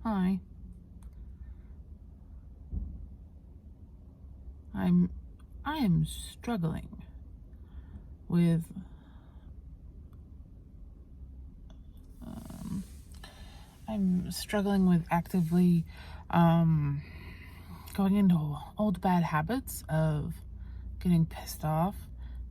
Hi. I am struggling with I'm struggling with actively going into old bad habits of getting pissed off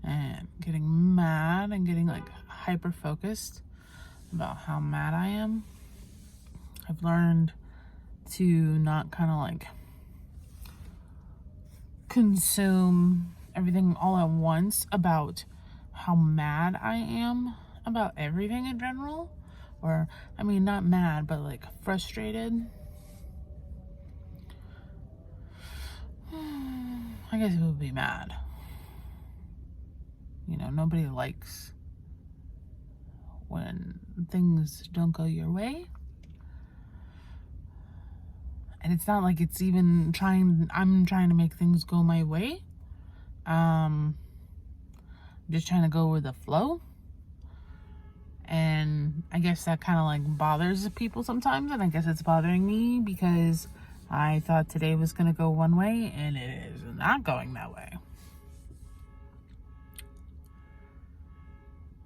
and getting mad and getting like hyper focused about how mad I am. I've learned to not kind of like consume everything all at once about how mad I am about everything in general. Or, I mean, not mad, but like frustrated. I guess it would be mad. You know, nobody likes when things don't go your way. And it's not like it's even I'm trying to make things go my way. I'm just trying to go with the flow. And I guess that kind of like bothers people sometimes. And I guess it's bothering me because I thought today was going to go one way and it is not going that way.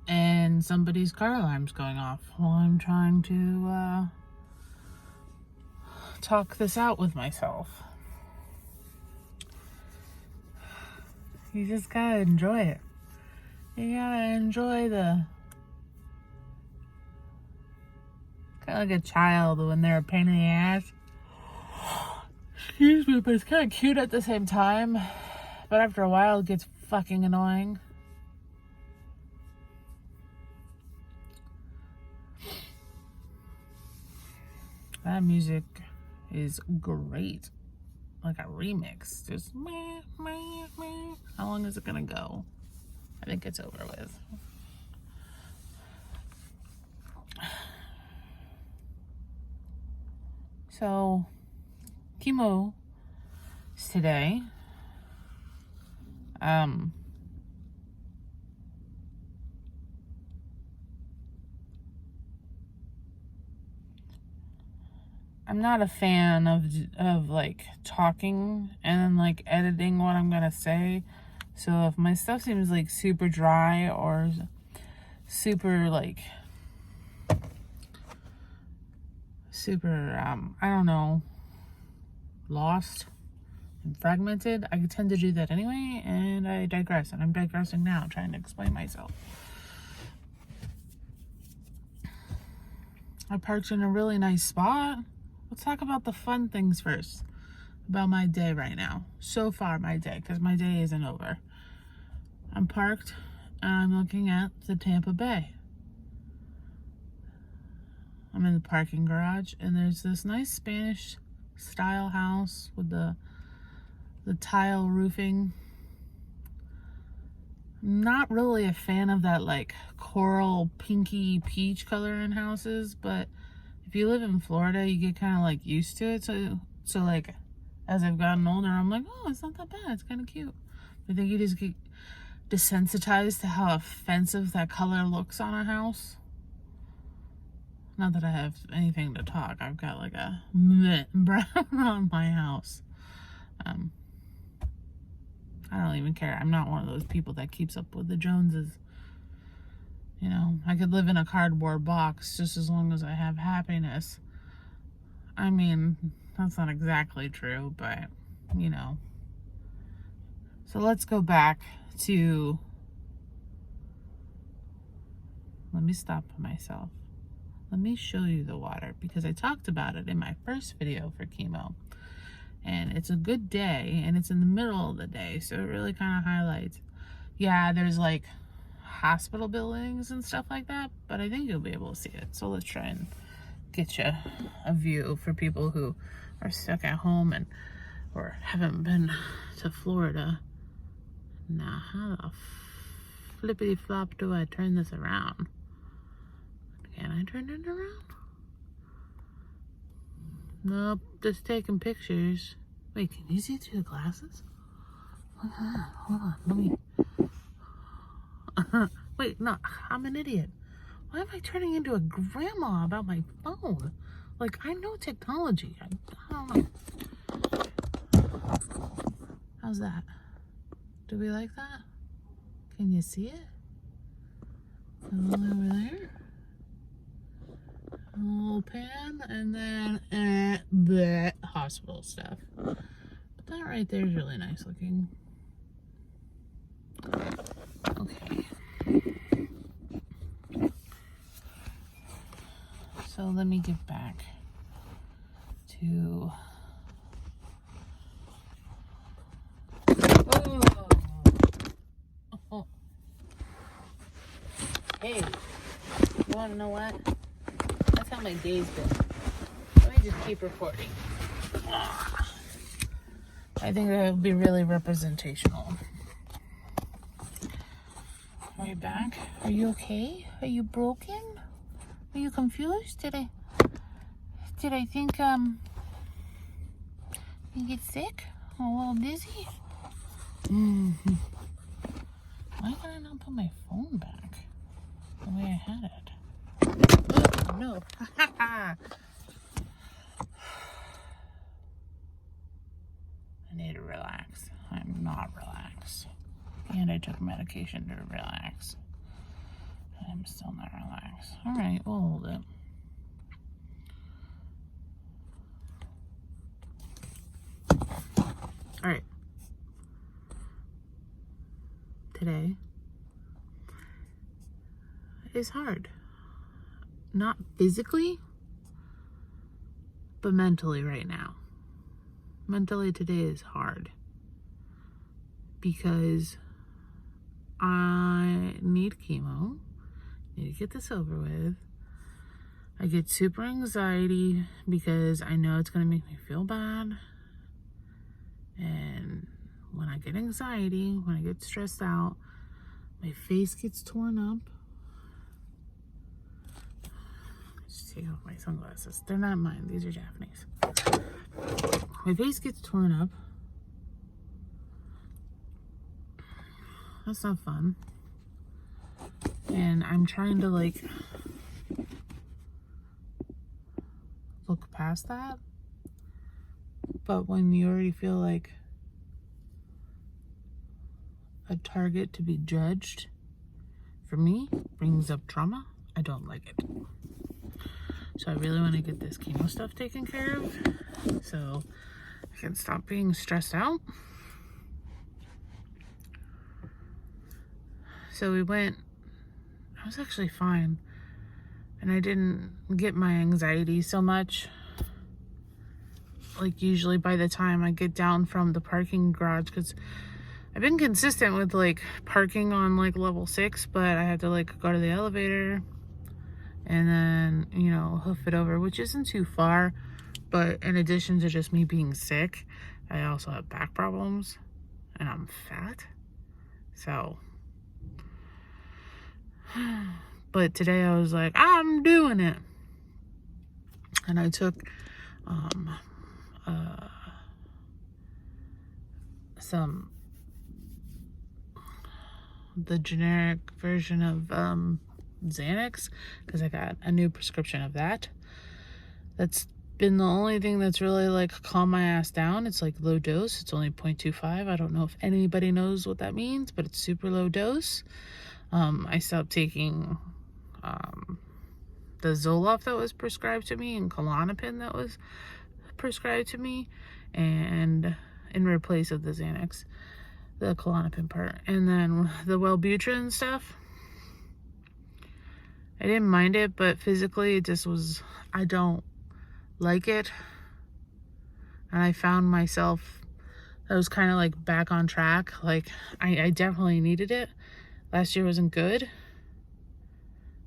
And somebody's car alarm's going off while I'm trying to talk this out with myself. You just gotta enjoy it. You gotta enjoy the kind of like a child when they're a pain in the ass. Excuse me, but it's kind of cute at the same time. But after a while, it gets fucking annoying. That music is great. Like a remix. Just meh, meh, meh. How long is it gonna go? I think it's over with. So, chemo is today. I'm not a fan of like talking and then like editing what I'm gonna say. So if my stuff seems like super dry or super like I don't know, lost and fragmented, I tend to do that anyway, and I digress, and I'm digressing now, trying to explain myself. I parked in a really nice spot. Let's talk about the fun things first about my day right now. So far, my day, because my day isn't over. I'm parked and I'm looking at the Tampa Bay. I'm in the parking garage and there's this nice Spanish style house with the tile roofing. I'm not really a fan of that like coral pinky peach color in houses, but if you live in Florida, you get kind of like used to it. So like as I've gotten older, I'm like, oh, it's not that bad. It's kind of cute. I think you just get desensitized to how offensive that color looks on a house. Not that I have anything to talk. I've got like a brown on my house. I don't even care. I'm not one of those people that keeps up with the Joneses. You know, I could live in a cardboard box just as long as I have happiness. I mean, that's not exactly true, but, you know. So let's go back to... Let me stop myself. Let me show you the water, because I talked about it in my first video for chemo. And it's a good day, and it's in the middle of the day, so it really kind of highlights. Yeah, there's like hospital buildings and stuff like that, but I think you'll be able to see it. So let's try and get you a view for people who are stuck at home and or haven't been to Florida. Now, how the flippity flop do I turn this around? Can I turn it around? Nope, just taking pictures. Wait, can you see through the glasses? Hold on, let me... Wait, no, I'm an idiot. Why am I turning into a grandma about my phone? Like, I know technology. I don't know. How's that? Do we like that? Can you see it? All over there. A little pan, and then the hospital stuff. But that right there is really nice looking. Okay. So let me get back to. Oh. Hey, you want to know what? That's how my day's been. Let me just keep recording. I think that would be really representational. Are you back? Are you okay? Are you broken? Are you confused? Did I think you get sick? A little dizzy? Why can I not put my phone back the way I had it? Oh, no. I need to relax. I'm not relaxed. And I took medication to relax. I'm still not relaxed. Alright, we'll hold it. Alright. Today is hard. Not physically, but mentally right now. Mentally today is hard. Because I need chemo. Need to get this over with. I get super anxiety because I know it's going to make me feel bad. And when I get anxiety, when I get stressed out, my face gets torn up. Just take off my sunglasses. They're not mine. These are Japanese. My face gets torn up. That's not fun. And I'm trying to like look past that. But when you already feel like a target to be judged, for me, brings up trauma, I don't like it. So I really want to get this chemo stuff taken care of so I can stop being stressed out. So we went, I was actually fine. And I didn't get my anxiety so much. Like usually by the time I get down from the parking garage, because I've been consistent with like parking on like level 6, but I had to like go to the elevator and then, you know, hoof it over, which isn't too far. But in addition to just me being sick, I also have back problems and I'm fat. So, but today I was like, I'm doing it. And I took the generic version of Xanax, because I got a new prescription of that. That's been the only thing that's really like calmed my ass down. It's like low dose. It's only 0.25. I don't know if anybody knows what that means, but it's super low dose. I stopped taking the Zoloft that was prescribed to me and Klonopin that was prescribed to me, and in replace of the Xanax, the Klonopin part, and then the Wellbutrin stuff. I didn't mind it, but physically it just was, I don't like it. And I found myself, I was kind of like back on track. Like I definitely needed it. Last year wasn't good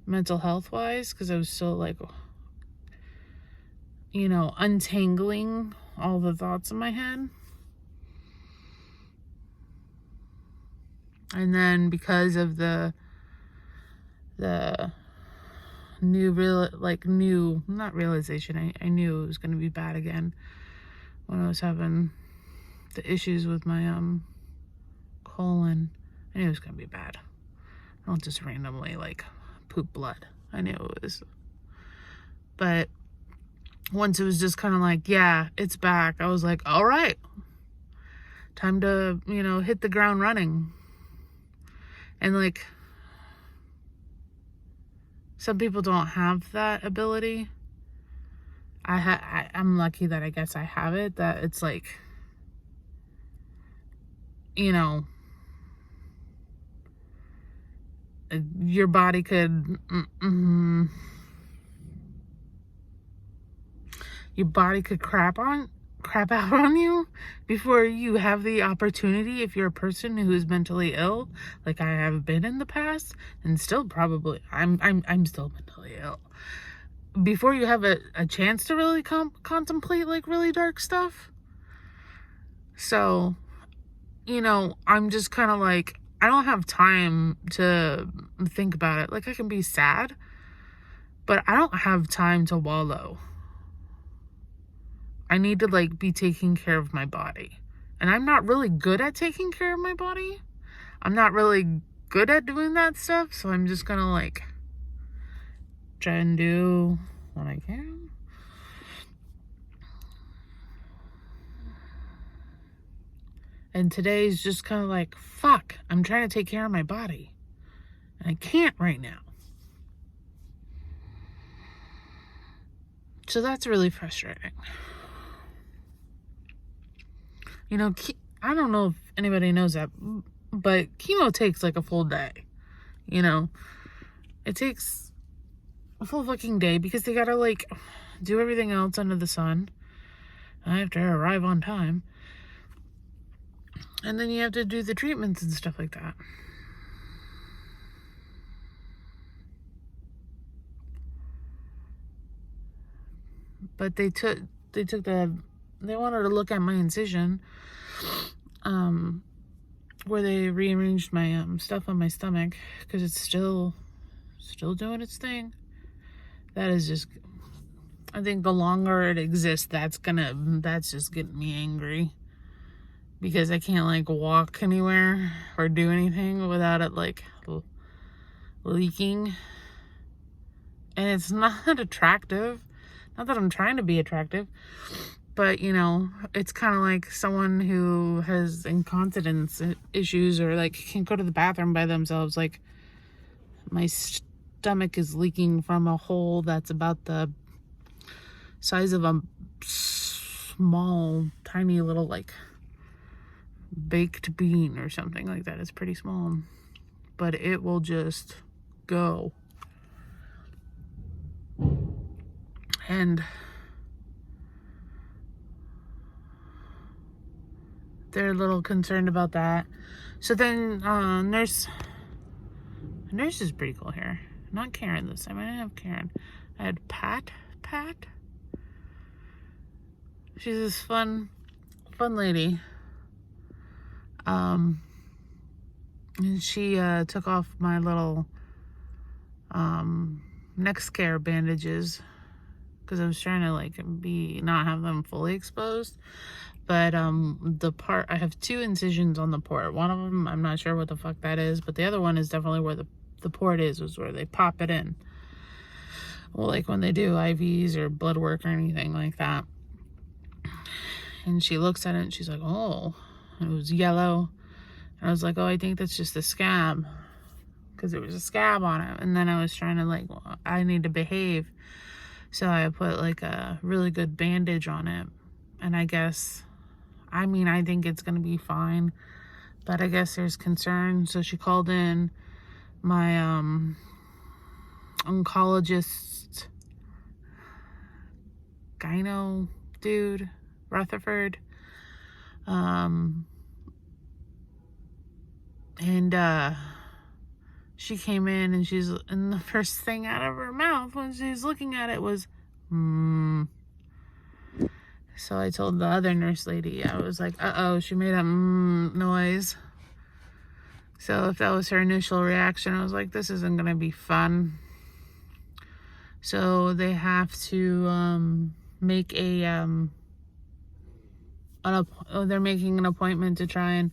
mental health wise, because I was still like, you know, untangling all the thoughts in my head. And then because of the not realization, I knew it was going to be bad again when I was having the issues with my colon. I knew it was going to be bad. I don't just randomly like poop blood. I knew it was. But once it was just kind of like, yeah, it's back, I was like, all right, time to, you know, hit the ground running. And like, some people don't have that ability. I'm lucky that I guess I have it, that it's like, you know, your body could, your body could crap out on you before you have the opportunity. If you're a person who is mentally ill, like I have been in the past, and still probably, I'm still mentally ill. Before you have a chance to really contemplate like really dark stuff. So, you know, I'm just kind of like, I don't have time to think about it. Like, I can be sad, but I don't have time to wallow. I need to like be taking care of my body. And I'm not really good at taking care of my body. I'm not really good at doing that stuff. So I'm just gonna like try and do what I can. And today's just kind of like, fuck, I'm trying to take care of my body. And I can't right now. So that's really frustrating. You know, I don't know if anybody knows that, but chemo takes like a full day. You know, it takes a full fucking day because they gotta like do everything else under the sun. I have to arrive on time. And then you have to do the treatments and stuff like that. But they wanted to look at my incision, where they rearranged my stuff on my stomach, because it's still doing its thing. That is just, I think the longer it exists, that's just getting me angry, because I can't like walk anywhere or do anything without it like leaking. And it's not attractive. Not that I'm trying to be attractive, but you know, it's kind of like someone who has incontinence issues or like can't go to the bathroom by themselves. Like, my stomach is leaking from a hole that's about the size of a small, tiny little like baked bean or something like that. It's pretty small, but it will just go. And they're a little concerned about that. So then nurse is pretty cool here. Not Karen this time. I didn't have Karen. I had Pat. She's this fun lady. And she took off my little neck scare bandages, because I was trying to like not have them fully exposed. But the part, I have 2 incisions on the port. One of them, I'm not sure what the fuck that is, but the other one is definitely where the port was where they pop it in. Well, like when they do IVs or blood work or anything like that. And she looks at it and she's like, oh, it was yellow. And I was like, oh, I think that's just a scab, because there was a scab on it. And then I was trying to like, well, I need to behave. So I put like a really good bandage on it. And I guess, I think it's going to be fine, but I guess there's concern. So she called in my oncologist, gyno dude, Rutherford. And she came in and the first thing out of her mouth when she's looking at it was, So I told the other nurse lady, I was like, uh-oh, she made a noise. So if that was her initial reaction, I was like, this isn't going to be fun. So they have to make they're making an appointment to try and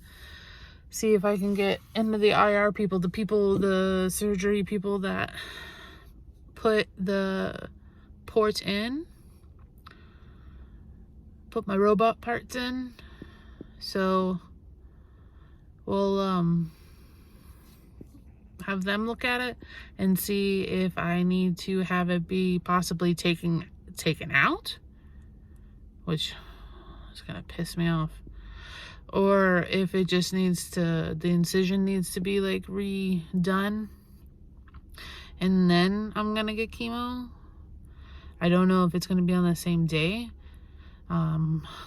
see if I can get into the IR people, the surgery people that put the port in. put my robot parts in. So we'll have them look at it and see if I need to have it be possibly taken out, which is gonna piss me off, or if it just needs to, the incision needs to be like redone, and then I'm gonna get chemo. I don't know if it's gonna be on the same day.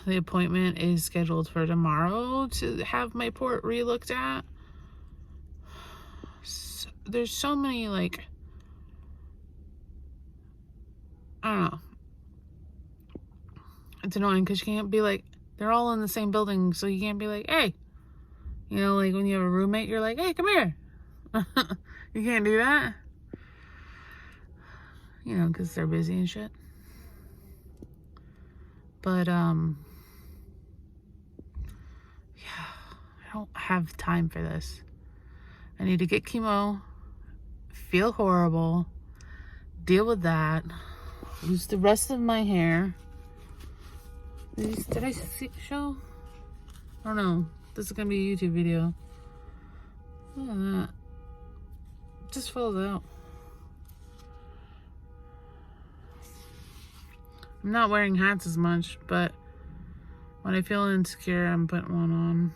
The appointment is scheduled for tomorrow to have my port re-looked at. So, there's so many, like, I don't know. It's annoying because you can't be like, they're all in the same building, so you can't be like, hey, you know, like when you have a roommate, you're like, hey, come here. You can't do that, you know, because they're busy and shit. But yeah, I don't have time for this. I need to get chemo, feel horrible, deal with that, lose the rest of my hair. Did I show? I don't know. This is gonna be a YouTube video. Look at that. It just falls out. I'm not wearing hats as much, but when I feel insecure, I'm putting one on.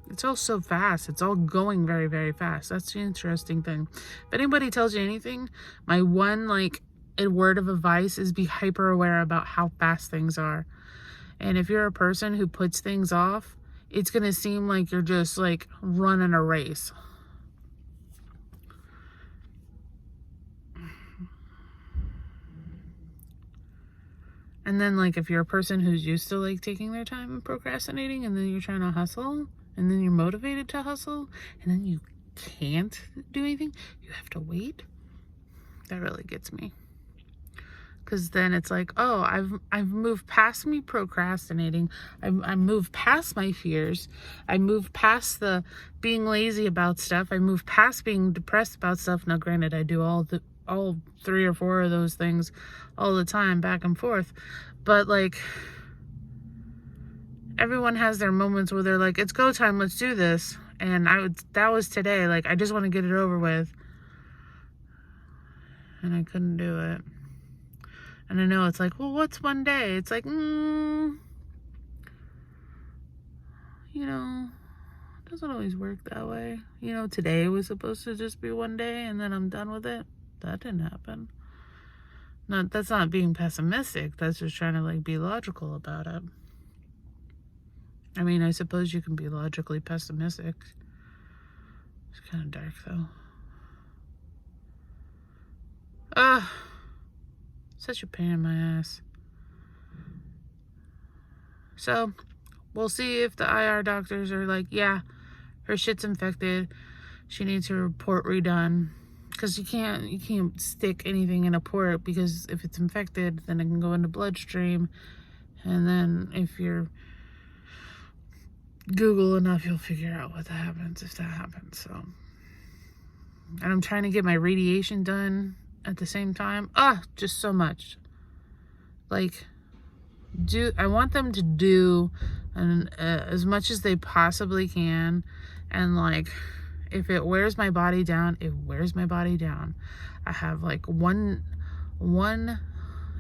It's all so fast. It's all going very, very fast. That's the interesting thing. If anybody tells you anything, my one, like, a word of advice is be hyper aware about how fast things are. And if you're a person who puts things off, it's going to seem like you're just, like, running a race. And then, like, if you're a person who's used to, like, taking their time and procrastinating, and then you're trying to hustle, and then you're motivated to hustle, and then you can't do anything, you have to wait. That really gets me. Because then it's like, oh, I've moved past me procrastinating. I moved past my fears. I moved past the being lazy about stuff. I moved past being depressed about stuff. Now, granted, I do all 3 or 4 of those things all the time, back and forth. But, like, everyone has their moments where they're like, it's go time, let's do this. And that was today. Like, I just want to get it over with. And I couldn't do it. And I know it's like, well, what's one day? It's like, you know, it doesn't always work that way. You know, today was supposed to just be one day and then I'm done with it. That didn't happen. That's not being pessimistic. That's just trying to, like, be logical about it. I mean, I suppose you can be logically pessimistic. It's kind of dark, though. Such a pain in my ass. So, we'll see if the IR doctors are like, yeah, her shit's infected. She needs her port redone. Because you can't stick anything in a port, because if it's infected, then it can go into bloodstream. And then if you're Google enough, you'll figure out what that happens if that happens. So, and I'm trying to get my radiation done at the same time. Just so much. Like, I want them to do as much as they possibly can, and, like, if it wears my body down, it wears my body down. I have, like, one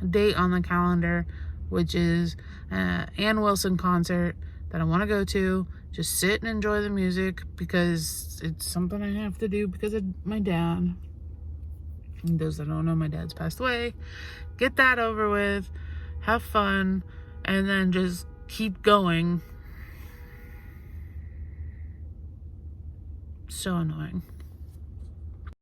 date on the calendar, which is Ann Wilson concert that I want to go to. Just sit and enjoy the music, because it's something I have to do because of my dad. And those that don't know, my dad's passed away. Get that over with, have fun, and then just keep going. So annoying.